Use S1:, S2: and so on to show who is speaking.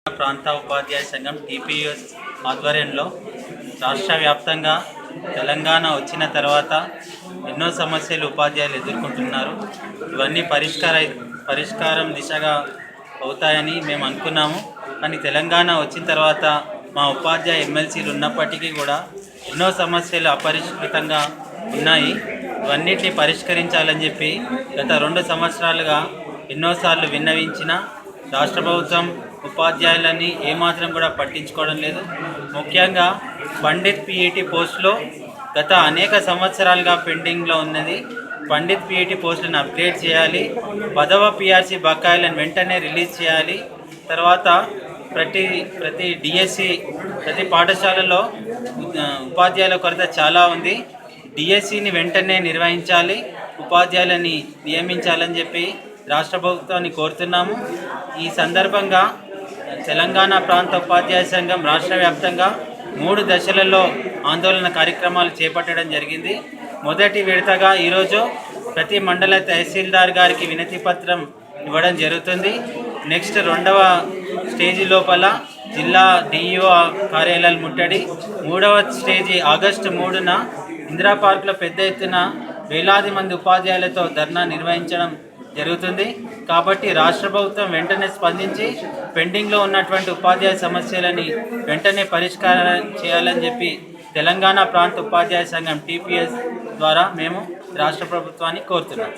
S1: ప్రాంత ఉపాధ్యాయ సంఘం టీపీఎస్ ఆధ్వర్యంలో రాష్ట్ర వ్యాప్తంగా తెలంగాణ వచ్చిన తర్వాత ఎన్నో సమస్యలు ఉపాధ్యాయులు ఎదుర్కొంటున్నారు. ఇవన్నీ పరిష్కారం దిశగా అవుతాయని మేము అనుకున్నాము. కానీ తెలంగాణ వచ్చిన తర్వాత మా ఉపాధ్యాయ ఎమ్మెల్సీలు ఉన్నప్పటికీ కూడా ఎన్నో సమస్యలు అపరిష్కృతంగా ఉన్నాయి. ఇవన్నిటిని పరిష్కరించాలని చెప్పి గత 2 సంవత్సరాలుగా ఎన్నోసార్లు విన్నవించిన రాష్ట్ర ప్రభుత్వం ఉపాధ్యాయులని ఏమాత్రం కూడా పట్టించుకోవడం లేదు. ముఖ్యంగా పండిత్ పీఈటీ పోస్టులో గత అనేక సంవత్సరాలుగా పెండింగ్లో ఉన్నది. పండిత్ పీఈటీ పోస్టులను అప్డేట్ చేయాలి. 10వ పిఆర్సీ బకాయిలను వెంటనే రిలీజ్ చేయాలి. తర్వాత ప్రతి డిఎస్సి ప్రతి పాఠశాలలో ఉపాధ్యాయుల కొరత చాలా ఉంది. డిఎస్సిని వెంటనే నిర్వహించాలి, ఉపాధ్యాయులని నియమించాలని చెప్పి రాష్ట్ర ప్రభుత్వాన్ని కోరుతున్నాము. ఈ సందర్భంగా తెలంగాణ ప్రాంత ఉపాధ్యాయ సంఘం రాష్ట్ర వ్యాప్తంగా 3 దశలలో ఆందోళన కార్యక్రమాలు చేపట్టడం జరిగింది. మొదటి విడతగా ఈరోజు ప్రతి మండల తహసీల్దార్ గారికి వినతి పత్రం ఇవ్వడం జరుగుతుంది. నెక్స్ట్ 2వ స్టేజీ లోపల జిల్లా డిఈఓ కార్యాలయాలు ముట్టడి, 3వ స్టేజీ ఆగస్టు 3న ఇందిరా పార్కులో పెద్ద ఎత్తున వేలాది మంది ఉపాధ్యాయులతో ధర్నా నిర్వహించడం జరుగుతుంది. కాబట్టి రాష్ట్ర ప్రభుత్వం వెంటనే స్పందించి పెండింగ్లో ఉన్నటువంటి ఉపాధ్యాయ సమస్యలని వెంటనే పరిష్కారం చేయాలని చెప్పి తెలంగాణ ప్రాంత ఉపాధ్యాయ సంఘం టీపీఎస్ ద్వారా మేము రాష్ట్ర ప్రభుత్వాన్ని కోరుతున్నాం.